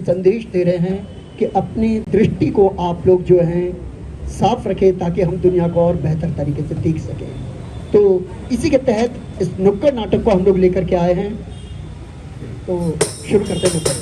संदेश दे रहे हैं कि अपनी दृष्टि को आप लोग जो हैं साफ रखें ताकि हम दुनिया को और बेहतर तरीके से देख सकें। तो इसी के तहत इस नुक्कड़ नाटक को हम लोग लेकर के आए हैं। तो शुरू करते हैं नुक्कड़।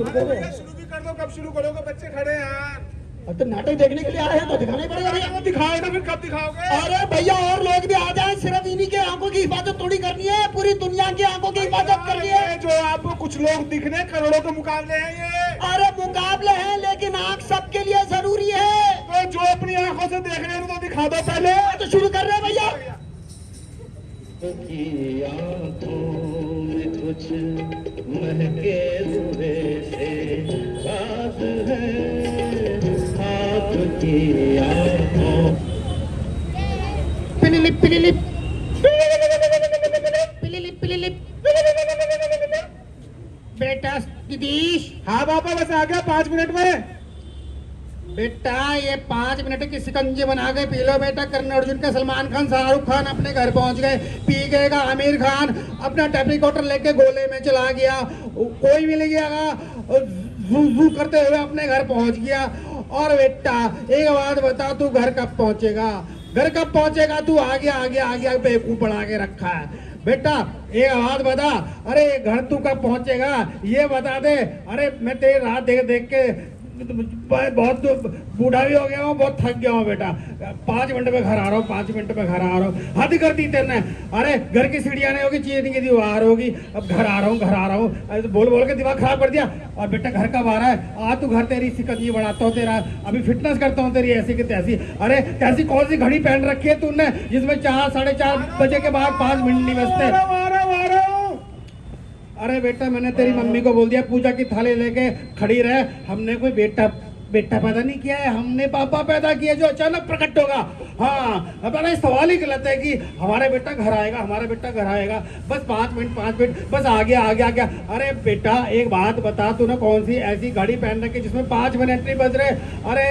शुरू भी कर दो। कब शुरू करोगे? बच्चे खड़े हैं यार। अब तो नाटक देखने के लिए आए हैं तो दिखाना ही पड़ेगा भैया। दिखाओ ना, फिर कब दिखाओगे? अरे भैया और लोग भी आ जाए, सिर्फ इन्हीं के आंखों की हिफाजत थोड़ी करनी है, पूरी दुनिया की आंखों की हिफाजत करनी है। जो आपको कुछ लोग दिखने करोड़ों के मुकाबले हैं ये। अरे मुकाबले हैं लेकिन आंख सबके लिए जरूरी है। तो जो अपनी आंखों से देख रहे हैं तो दिखा दो पहले। तो शुरू कर रहे हैं भैया। कुछ महके हुए से बात है आपकी आँखों। पिलिलिप पिलिलिप पिलिलिप पिलिलिप। बेटा नीतीश। हाँ पापा, बस आ गया 5 मिनट में। बेटा ये 5 मिनट की शिकंजी बना के पी लो बेटा। करण अर्जुन का सलमान खान शाहरुख खान अपने घर पहुंच गए। पी गएगा आमिर खान अपना टेप रिकॉर्डर लेके गोले में चला गया। कोई मिल गया जू करते हुए अपने घर पहुंच गया। और बेटा एक बात बता, तू घर कब पहुंचेगा? घर कब पहुंचेगा? तू आगे आगे आगे बेवकूफ बढ़ा के रखा है बेटा। एक बात बता, अरे घर तू कब पहुंचेगा ये बता दे। अरे मैं तेरी राह देख देख के बहुत बूढ़ा भी हो गया हूँ, बहुत थक गया हूँ बेटा। 5 मिनट में घर आ रहा हूँ, 5 मिनट में घर आ रहा हूँ। हद कर दी तेने। अरे घर की सीढ़ियाँ नहीं होगी, चीनी की दीवार होगी। अब घर आ रहा हूँ, घर आ रहा हूँ। बोल बोल के दिमाग खराब कर दिया। और बेटा घर कब आ रहा है? आज तू घर तेरी सिकंजी बनाता हूँ तेरा, अभी फिटनेस करता हूँ तेरी ऐसी की तैसी। अरे कैसी कौन सी घड़ी पहन रखी है तूने जिसमें 4 साढ़े 4 बजे के बाद 5 मिनट नहीं बजते? अरे बेटा मैंने तेरी मम्मी को बोल दिया पूजा की थाली लेके खड़ी रहे। हमने कोई बेटा पैदा नहीं किया है, हमने पापा पैदा किया जो अचानक प्रकट होगा। हाँ अब सवाल ही गलत है कि हमारा बेटा घर आएगा, हमारा बेटा घर आएगा। बस 5 मिनट बस आ गया। अरे बेटा एक बात बता, तूने कौन सी ऐसी घड़ी पहन रखी जिसमें 5 मिनट नहीं बज रहे? अरे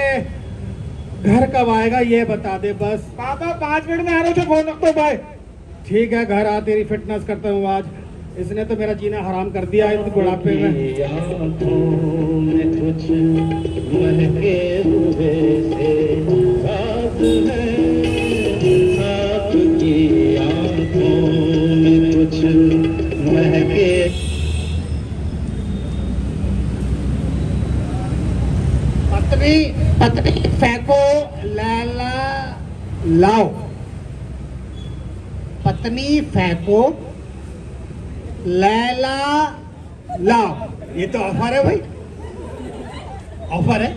घर कब आएगा ये बता दे बस। पापा 5 मिनट में आ रहा हूँ, फोन रख दो भाई। ठीक है घर आ, तेरी फिटनेस करता हूँ आज। इसने तो मेरा जीना हराम कर दिया है बुढ़ापे में। कुछ महके हुए से बात है आपकी आँखों में कुछ महके। पत्नी फेंको लैला लाओ। पत्नी फेंको लैला लाओ। ये तो ऑफर है भाई, ऑफर है।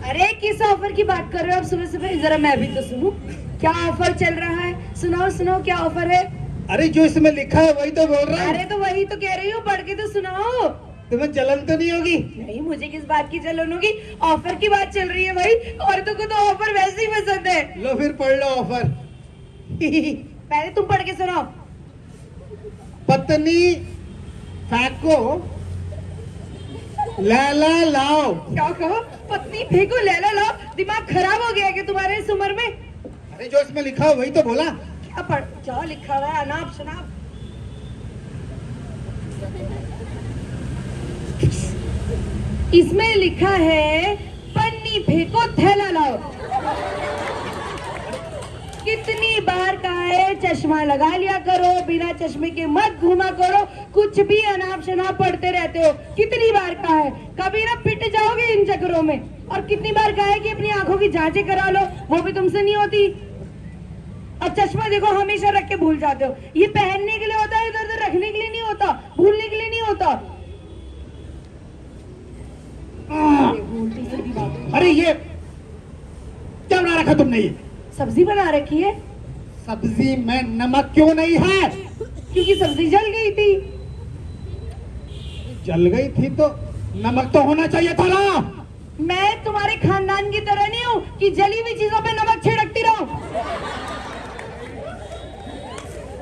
अरे किस ऑफर की बात कर रहे हो आप सुबह सुबह? जरा मैं भी तो सुनूं, क्या ऑफर चल रहा है? सुनाओ क्या ऑफर है? अरे जो इसमें लिखा है वही तो बोल रहा है। अरे तो वही तो कह रही हूँ, पढ़ के तो सुनाओ। तुम्हें जलन तो नहीं होगी? नहीं, मुझे किस बात की जलन होगी? ऑफर की बात चल रही है भाई, औरतों को तो ऑफर वैसे ही पसंद है। लो फिर पढ़ लो ऑफर। पहले तुम पढ़ के सुनाओ। पत्नी फेंको लैला लाओ। क्या कहा? पत्नी फेंको लैला लाओ? दिमाग खराब हो गया क्या तुम्हारे इस उम्र में? अरे जो इसमें लिखा है वही तो बोला। क्या पढ़ क्या लिखा हुआ है? अनाप शनाप। इसमें लिखा है पन्नी फेंको थैला लाओ। कितनी बार कहा है चश्मा लगा लिया करो, बिना चश्मे के मत घूमा करो, कुछ भी अनाप शनाप पढ़ते रहते हो। कितनी बार कहा है, कभी ना पिट जाओगे इन चक्करों में। और कितनी बार कहा है कि अपनी आंखों की जांचें करा लो, वो भी तुमसे नहीं होती। और चश्मा देखो हमेशा रख के भूल जाते हो। ये पहनने के लिए होता है, इधर उधर रखने के लिए नहीं होता, भूलने के लिए नहीं होता। उल्टी सीधी बात। अरे ये क्या बना रखा तुमने? ये सब्जी बना रखी है। सब्जी में नमक क्यों नहीं है? क्योंकि सब्जी जल गई थी। जल गई थी तो नमक तो होना चाहिए था ना। मैं तुम्हारे खानदान की तरह नहीं हूँ कि जली हुई चीजों पे नमक छिड़कती रहूं।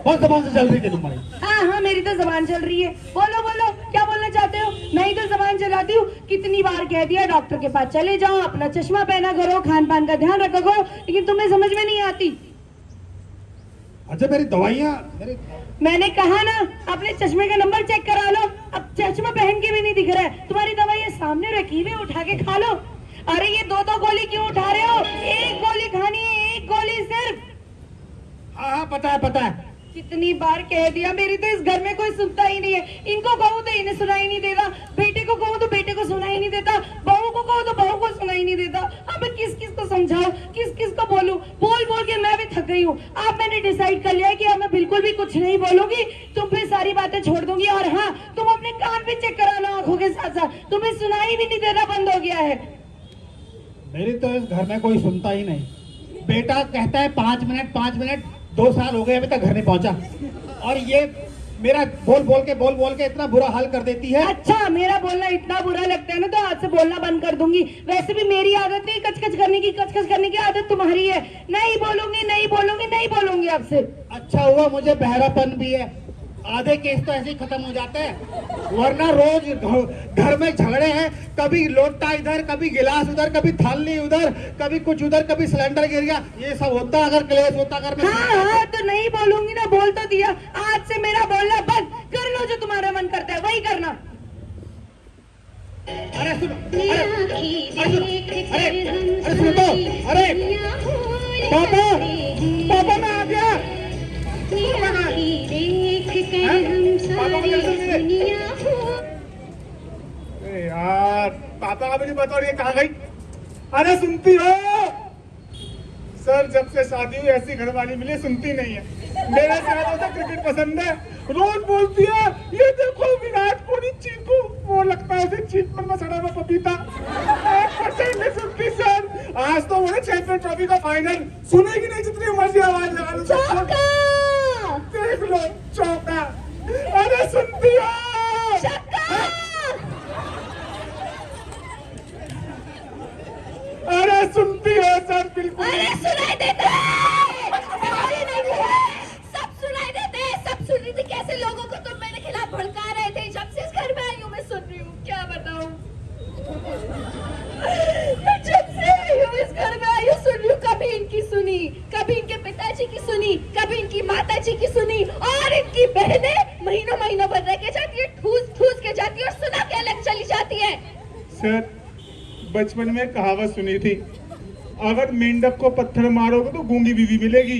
बहुत जबान से चल रही थी तुम्हारी। हाँ हाँ, मेरी तो जबान चल रही है। बोलो बोलो, क्या बोलना चाहते हो? मैं ही तो जबान चलाती हूँ। कितनी बार कह दिया डॉक्टर के पास चले जाओ, अपना चश्मा पहना करो, खान पान का ध्यान रखा करो, लेकिन तुम्हें समझ में नहीं आती। अच्छा मेरी दवाइयाँ मैंने कहा ना, अपने चश्मे का नंबर चेक करा लो। अब चश्मा पहन के भी नहीं दिख रहा है। तुम्हारी दवाइयाँ सामने रखी हुई, उठा के खा लो। अरे ये दो दो गोली क्यों उठा रहे हो? एक गोली खानी है, एक गोली सिर्फ। हाँ हाँ पता है पता है। कितनी बार कह दिया, मेरी तो इस घर में कोई सुनता ही नहीं है। इनको कहूँ तो इन्हें सुनाई नहीं देता, बेटे को कहूँ तो बेटे को सुनाई नहीं देता, बहू को कहूँ तो बहू को सुनाई नहीं देता। अब मैं किस किस को समझाऊं, किस किस को बोलूं? बोल बोल के मैं भी थक गई हूँ। अब मैंने डिसाइड कर लिया है कि अब मैं बिल्कुल भी कुछ नहीं बोलूंगी। तुम फिर सारी बातें छोड़ दूंगी। और हाँ, तुम अपने कान भी चेक करा लो आंखों के साथ साथ, तुम्हें सुनाई भी नहीं देना बंद हो गया है। मेरी तो इस घर में कोई सुनता ही नहीं। बेटा कहता है 5 मिनट 5 मिनट, 2 साल हो गए अभी तक घर नहीं पहुंचा। और ये मेरा बोल बोल के इतना बुरा हाल कर देती है। अच्छा, मेरा बोलना इतना बुरा लगता है ना, तो आज से बोलना बंद कर दूंगी। वैसे भी मेरी आदत नहीं कचकच करने की आदत तुम्हारी है। नहीं बोलूंगी नहीं बोलूंगी नहीं बोलूंगी आपसे। अच्छा हुआ मुझे बहरापन भी है, आधे केस तो ऐसे ही खत्म हो जाते हैं। वरना रोज घर में झगड़े हैं, कभी लोटा इधर, कभी गिलास उधर, कभी थाली उधर, कभी कुछ उधर, कभी सिलेंडर गिर गया। ये सब होता अगर क्लेश होता अगर मैं। हाँ हाँ, तो नहीं बोलूंगी ना, बोल तो दिया। आज से मेरा बोलना बंद कर लो, जो तुम्हारा मन करता है वही करना। अरे सुनो, अरे सुनो तो, अरे पापा मैं आ गया। अरे यार, पापा का मुझे बता रही है कहाँ गई? अरे सुनती हो? सर जब से शादी हुई ऐसी घरवाली मिली, सुनती नहीं है। मेरे साथ तो क्रिकेट पसंद है, रोज बोलती है ये देखो विराट कोहली चीकू, वो लगता है उसे चीक पर में सड़ा हुआ पपीता। 1% नहीं सुनती सर। आज तो वो चैंपियन ट्रॉफी का फाइनल सुनेगी नहीं, जितनी मर्जी आवाज लगा लो। देख लो चौका। अरे सुनती हो? अरे सुनती हो सर? बिल्कुल। अरे सुनाई देता है, सब सुनाई देते हैं, सब सुन रही थी। कैसे लोगों को तुम मेरे खिलाफ भड़का रहे थे। जब से इस घर में आई हूँ मैं सुन रही हूँ, क्या बताऊँ। जब से आई हूँ इस घर में आई हूँ सुन रही हूँ। कभी इनकी सुनी, कभी इनके पिताजी की सुनी, कभी इनकी माताजी की सुनी, और इनकी बहनें महीनों महीनों भर रह के जाती है, ठूस ठूस के जाती है और सुना के अलग चली जाती है। सर बचपन में कहावत सुनी थी, अगर मेंढक को पत्थर मारोगे तो गूंगी बीवी मिलेगी।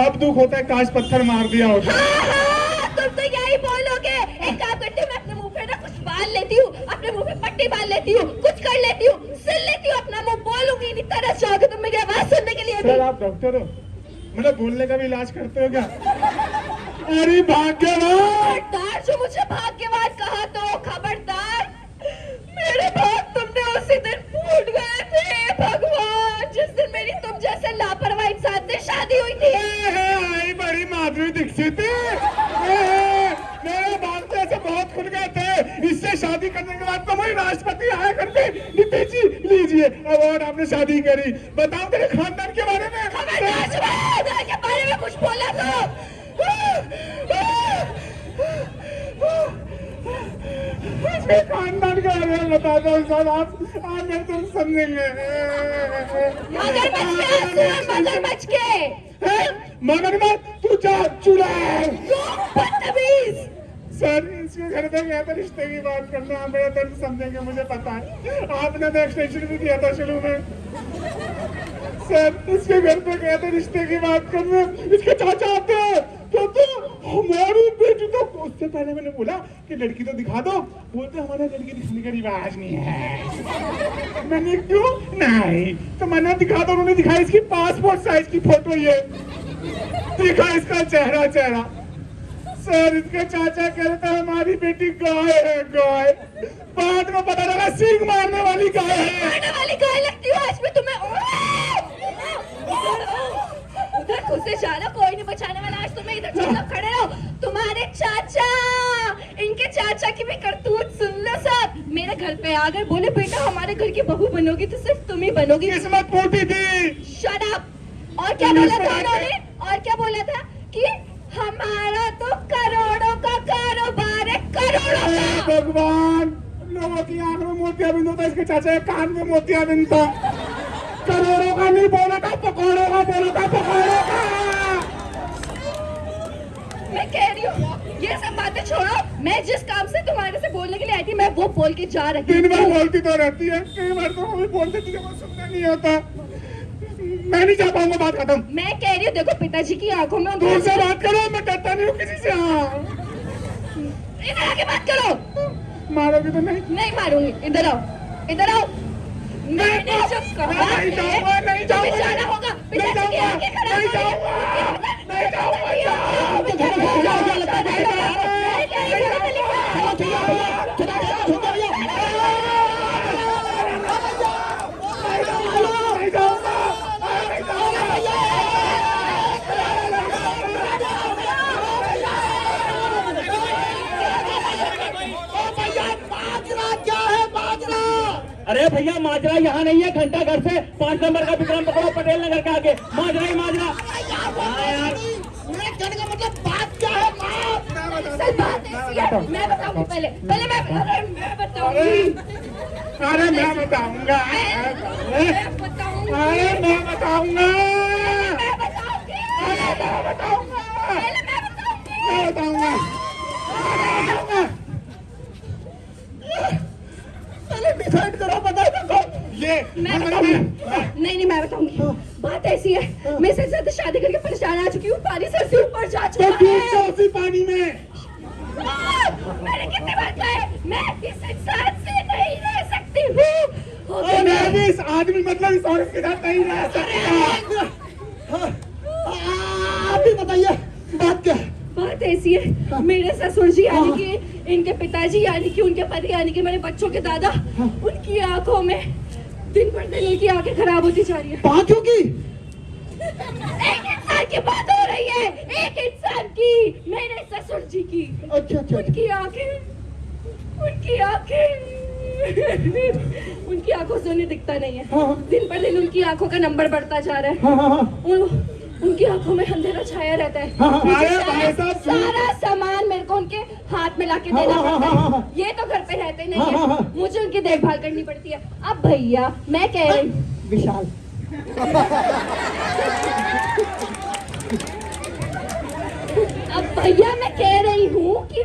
अब दुख होता है काश पत्थर मार दिया होता। हाँ, तुम तो यही बोलोगे। एक काम करती हूँ, मैं अपने मुंह पे ना कुछ बाल लेती हूँ, अपने मुंह पे पट्टी बाल लेती हूँ, कुछ कर लेती हूँ, सिल लेती हूँ अपना मुंह। बोलूंगी नहीं, तरस जाओगे तुम मेरी आवाज सुनने के लिए। सर आप डॉक्टर हो, मतलब बोलने का भी इलाज करते हो क्या? अरे भाग्यवान! खबरदार, जो मुझे भाग्यवान कहा तो खबरदार। मेरे भाग तुमने उसी दिन फूट गए थे भगवान, जिस दिन मेरी तुम जैसे लापरवाह इंसान से शादी हुई थी। आई बड़ी माधुरी दीक्षित, मेरे बाल तो ऐसे बहुत खुल गए थे। इससे शादी करने के बाद तो वही राष्ट्रपति आया करते, नीतीश जी लीजिए अवार्ड, आपने शादी करी। बताओ तेरे खानदान के बारे में। खबरदार, के बारे में कुछ बोला तो खानदान के बारे में बता दो सर, आप आगे तुम समझेंगे। मगरमच्छ के मगरमच्छ तू जा चुड़ैल। बदतमीज। सर इसके घर पे गया था रिश्ते की बात करने, आप मेरा दर्द समझेंगे मुझे पता है। आपने तो एक्सटेंशन भी दिया था शुरू में। सर इसके घर पे गए थे रिश्ते की बात करने, इसके चाचा आते हैं, कहते हमारी बेटी तो, उससे पहले मैंने बोला कि लड़की तो दिखा दो, बोलते हमारे लड़की दिखाने का रिवाज नहीं है। मैंने क्यों नहीं, तो मैंने दिखा दो, उन्होंने दिखाई इसकी पासपोर्ट साइज की फोटो, ये दिखा इसका चेहरा। सर इसके चाचा कह रहे थे हमारी बेटी गाय है, गाय, बाद में पता लगा सींग मारने वाली गाय है। मारने वाली गाय लगती हो आज मैं तुम्हें। उधर खुद से जाना, कोई नहीं बचाने वाला, आज तुम्हें इधर चुपचाप खड़े रहो। तुम्हारे चाचा, इनके चाचा की भी करतूत सुन लो सब। मेरे घर पे आ गए, बोले बेटा हमारे घर की बहू बनोगी तो सिर्फ तुम ही बनोगी। किस्मत फूटी थी। Shut up. और क्या बोला था उन्होंने, और क्या बोला था कि हमारा तो करोड़ों का कारोबार है, करोड़ों का। भगवान, लोगों की आंख में मोतियाबिंद होता, इसके चाचा के कान में मोतियाबिंद था। करोड़ों का नहीं बोला था, पकौड़ों का बोला था, पकौड़ों का। मैं कह रही हूँ ये सब बातें छोड़ो, मैं जिस काम से तुम्हारे से बोलने के लिए आई थी मैं वो बोल के जा रही दिन भर हूँ। बोलती तो रहती है, कई बार तो हमें बोलते तुझे कुछ सुनना नहीं होता। मैं नहीं जा पाऊंगा, बात खत्म। मैं कह रही हूँ देखो पिताजी की आंखों में दूर से बात करो, मैं डरता नहीं हूँ किसी से। हाँ इधर आके बात करो। मारोगी तो नहीं? नहीं मारूंगी, इधर आओ, इधर आओ। मैंने जब कहा नहीं जाऊंगा, नहीं जाऊंगा, तुम्हें जाना होगा, पिताजी के आगे खड़ा नहीं हो जाऊंगा, नहीं जाऊंगा, अरे भैया माजरा यहाँ नहीं है, घंटा घर से 5 नंबर का विक्रम पकड़ो, पटेल नगर के आगे माजरा ही माजरा। मैं बताऊंगी पहले मैं बताऊंगी। अरे मैं बताऊंगा, मैं बताऊंगी। अरे मैं बताऊंगा, मैं बताऊंगी। मैं बताऊंगा, पहले मैं बताऊंगी। मैं बताऊंगा। पहले डिसाइड करो, बताओ ये मैं बताऊंगी। नहीं मैं बताऊंगी। बात ऐसी है, मैं इससे ज्यादा शादी करके परेशान आ चुकी हूँ, पानी सर से ऊपर जा तो चुका डूब जाओ है। उसी पानी में। मैंने कितने बार कहा है, मैं इस इंसान से नहीं रह सकती हूँ। और मैं भी इस आदमी मतलब इस औरत के साथ नहीं रह सकता। आप ही बताइए बात क्या है? बात ऐसी है, मेरे ससुर जी यानी कि इनके पिताजी यानी कि उनके पति यानी कि मेरे बच्चों के दादा, उनकी आंखों में दिन पर दिन उनकी आंखें खराब होती जा रही है। पांचों की? एक इंसान की बात हो रही है, एक इंसान की, मेरे ससुर जी की। अच्छा अच्छा उनकी आंखें उनकी आंखों से उन्हें दिखता नहीं है। हाँ। दिन पर दिन उनकी आंखों का नंबर बढ़ता जा रहा है। हाँ हाँ हाँ उनकी आंखों में अंधेरा छाया रहता है। हाँ, हाँ। मुझे अरे भाई साहब, सारा सामान मेरे को उनके हाथ में लाके हाँ, देना हाँ, पड़ता हाँ, हाँ, है। ये तो घर पे रहते नहीं हाँ, हाँ, है, हाँ। मुझे उनकी देखभाल करनी पड़ती है। अब भैया मैं कह रही विशाल मैं कह रही हूँ कि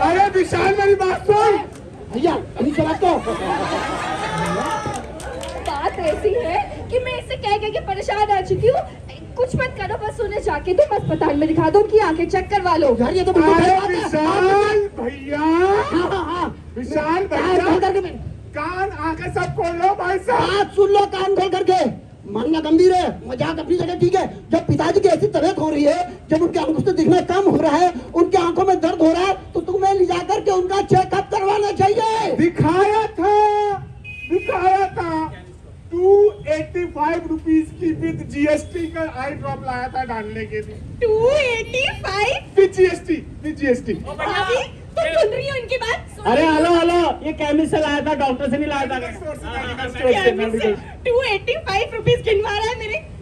अरे विशाल मेरी बात सुन। भैया अभी चला तो बात ऐसी है कि मैं इसे कह के परेशान आ चुकी हूँ। कुछ मत करो, बस उन्हें जाके तुम अस्पताल में दिखा दो, उनकी आंखें चेक करवा लो। यार ये तो बिल्कुल अरे सही बात है। विशाल भैया, हाँ हाँ हाँ विशाल कान खोल भैया, करके कान आंखें सब खोल लो भाई साहब। बात सुन लो कान खोल करके। मानना गंभीर है, मजाक अपनी जगह ठीक है। जब पिताजी की ऐसी तबीयत हो रही है, जब उनकी आंखों से दिखना कम हो रहा है, उनकी आंखों में दर्द हो रहा है, तो तुम्हें ले जाकर के उनका चेकअप करवाना चाहिए। दिखाया था 285 रुपीज की विद जीएसटी का आई ड्रॉप लाया था डालने के लिए। 285? With GST. अभी तुम सुन रही हो इनकी बात? अरे हेलो, ये केमिस्ट से लाया था, डॉक्टर से नहीं लाया था। 285 रुपीज गिनवा रहा है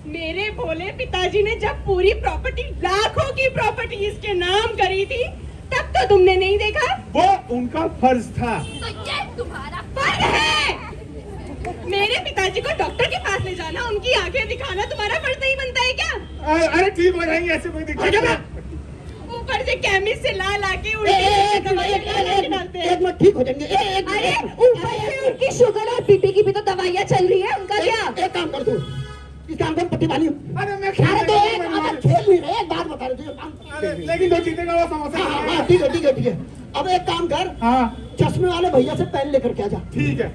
मेरे भोले पिताजी ने जब पूरी प्रॉपर्टी, लाखों की प्रॉपर्टी इसके नाम करी थी, तब तो तुमने नहीं देखा। वो उनका फर्ज था। तो ये तुम्हारा फर्ज है। मेरे पिताजी को डॉक्टर के पास ले जाना, उनकी आंखें दिखाना तुम्हारा फर्ज नहीं बनता है क्या? अरे ठीक हो जाएंगे, ऐसे कोई दिक्कत नहीं। ऊपर से केमिस्ट से ला ला के एक मिनट, ठीक हो जाएंगे। अरे ऊपर से उनकी शुगर और बीपी की भी तो दवाइयाँ चल रही है, उनका क्या? एक काम कर तू, इस काम को पट्टी बांधी। अरे मैं अरे तो खेल नहीं रहे, एक बात बता रहे थे। अरे लेकिन जो जीतेगा वो समोसा खाएगा। हाँ ठीक है ठीक है ठीक है। अब एक काम कर, हाँ चश्मे वाले भैया से पेन लेकर के आ जा। ठीक है।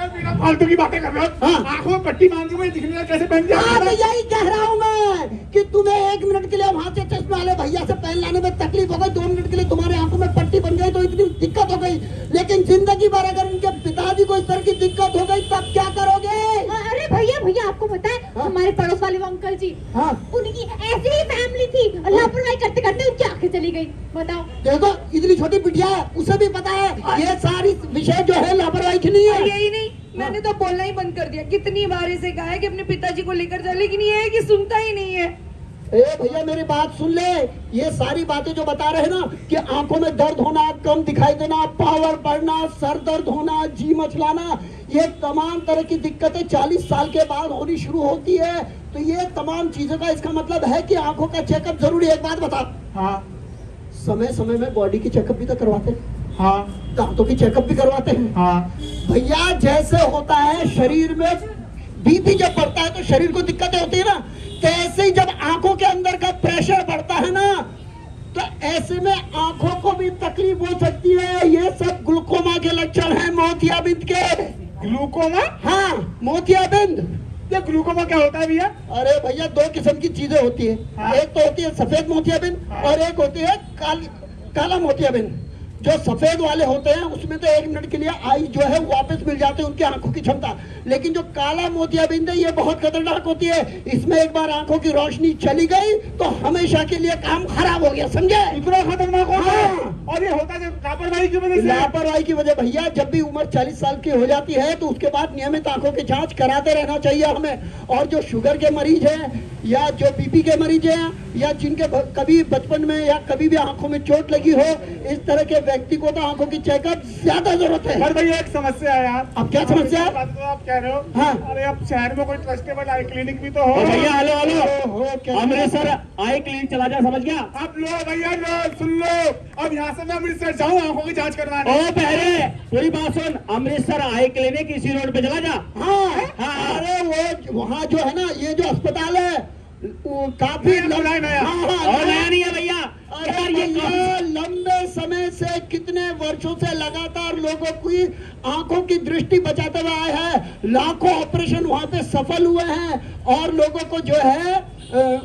बिना फालतू की बातें कर रहे हो। हाँ। आंखों में पट्टी बांध दूं मैं, दिखने लगा कैसे पहन हाँ तो दिया। यही कह रहा हूँ मैं कि तुम्हें 1 मिनट के लिए वहां से चश्मे वाले भैया से पेन लाने में तकलीफ हो गई, 2 मिनट के लिए तुम्हारे आंखों में पट्टी बन गई तो इतनी दिक्कत हो गई, लेकिन जिंदगी भर अगर उनके पिताजी को इस तरह की दिक्कत हो गई तब क्या करोगे? अरे भैया भैया आपको पता है हाँ? हमारे पड़ोस वाले वो अंकल जी, हाँ उनकी ऐसी ही फैमिली थी, लापरवाही करते करते उनकी आंखें चली गई। बताओ। देखो इतनी छोटी बिटिया है, उसे भी पता है ये सारी विषय जो है लापरवाही की नहीं और है। यही नहीं, मैंने तो बोलना ही बंद कर दिया। कितनी बार इसे कहा है कि अपने पिताजी को लेकर जा, लेकिन ये है कि सुनता ही नहीं है। ए भैया मेरी बात सुन ले, ये सारी बातें जो बता रहे हैं ना कि आंखों में दर्द होना, कम दिखाई देना, पावर बढ़ना, सर दर्द होना, जी मचलाना, ये तमाम तरह की दिक्कतें 40 साल के बाद होनी शुरू होती है। तो ये तमाम चीजों का इसका मतलब है कि आंखों का चेकअप जरूरी है। एक बात बता, हाँ समय समय में बॉडी की चेकअप भी तो करवाते हैं, हाँ दांतों की चेकअप भी करवाते हैं। हाँ। भैया जैसे होता है शरीर में बीपी जब बढ़ता है तो शरीर को दिक्कतें होती है ना, तो ऐसे ही जब आंखों के अंदर का प्रेशर बढ़ता है ना तो ऐसे में आंखों को भी तकलीफ हो सकती है। ये सब ग्लूकोमा के लक्षण हैं, मोतियाबिंद के। ग्लूकोमा? हाँ मोतियाबिंद। ये ग्लूकोमा क्या होता है भैया? अरे भैया 2 किस्म की चीजें होती है। हाँ। एक तो होती है सफेद मोतियाबिंद हाँ। और एक होती है काला मोतियाबिंद। जो सफेद वाले होते हैं उसमें तो 1 मिनट के लिए आई जो है वापस मिल जाती है उनकी आंखों की क्षमता, लेकिन जो काला मोतियाबिंद है ये बहुत खतरनाक होती है। इसमें एक बार आंखों की रोशनी चली गई तो हमेशा के लिए काम खराब हो गया, समझे? इतना खतरनाक होता है? हाँ। और ये होता है लापरवाही की वजह से? लापरवाही की वजह भैया, जब भी उम्र 40 साल की हो जाती है तो उसके बाद नियमित आंखों की जांच कराते रहना चाहिए हमें। और जो शुगर के मरीज हैं या जो बीपी के मरीज हैं या जिनके कभी बचपन में या कभी भी आंखों में चोट लगी हो, इस तरह के व्यक्ति को तो आंखों की चेकअप ज्यादा जरूरत है। पर भैया एक समस्या है यार। अब क्या समस्या है? बात तो आप कह रहे हो। हाँ। अरे अब शहर में कोई ट्रस्टेबल आई क्लिनिक भी तो हो। ओ भैया हेलो हेलो, ओहो, क्या- अमृतसर आई क्लिनिक चला जा, समझ गया? अब लो भैया लो, सुन लो। अब यहाँ से मैं अमृतसर जाऊँ आंखों की जांच करवाने। ओ पहले पूरी बात सुन, अमृतसर आई क्लिनिक इसी रोड पे चला जा। हाँ अरे वो वहाँ जो है ना, ये जो अस्पताल है वो काफी नया। और नया नहीं है भैया। अरे यार ये भैया, लंबे समय से कितने वर्षों से लगातार लोगों की आंखों की दृष्टि बचाते हुए आए हैं। लाखों ऑपरेशन वहाँ पे सफल हुए हैं और लोगों को जो है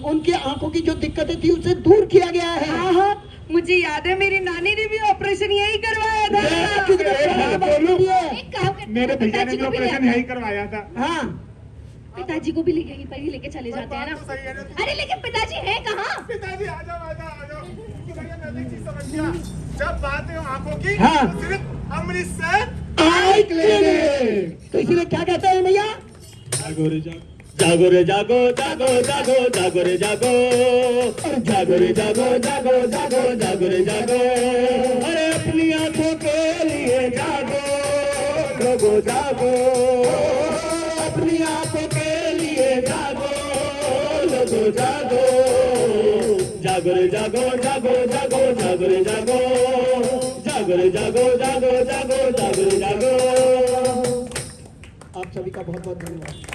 उनकी आंखों की जो दिक्कतें थी उसे दूर किया गया है। हाँ हाँ, मुझे याद है मेरी नानी ने भी ऑपरेशन यही करवाया था। कितने साल के बाद बोलूं? दिए। एक काम करते मेरे हैं, भैया ने पिताजी भी को भी ऑपरेशन ले यही करवाया था। हाँ पिताजी को भी लेके चले जाते हैं बात तो ना। सही है ना। अरे लेकिन पिताजी है कहाँ? पिताजी आ जाओ आ जाओ आ जाओ। तो भैया मैं भी चीज समझ गया। जब बात है आंखों की हाँ। तो सिर्फ अमृतसर आई क्लिनिक। तो इसीलिए क्या कहते हैं भैया? जागो रे जागो, जागो रे जागो, जागो जागो, जागो रे जागो, जागो रे जागो, जागो जागो, जागो रे जागो। अरे अपनी आंखों के लिए जागो, लोगो जागो, अपनी आंखों के लिए जागो, लोगो जागो, जागो रे जागो, जागो जागो, जागो रे जागो, जागो रे जागो, जागो जागो, जागो रे जागो। आप सभी का बहुत बहुत धन्यवाद।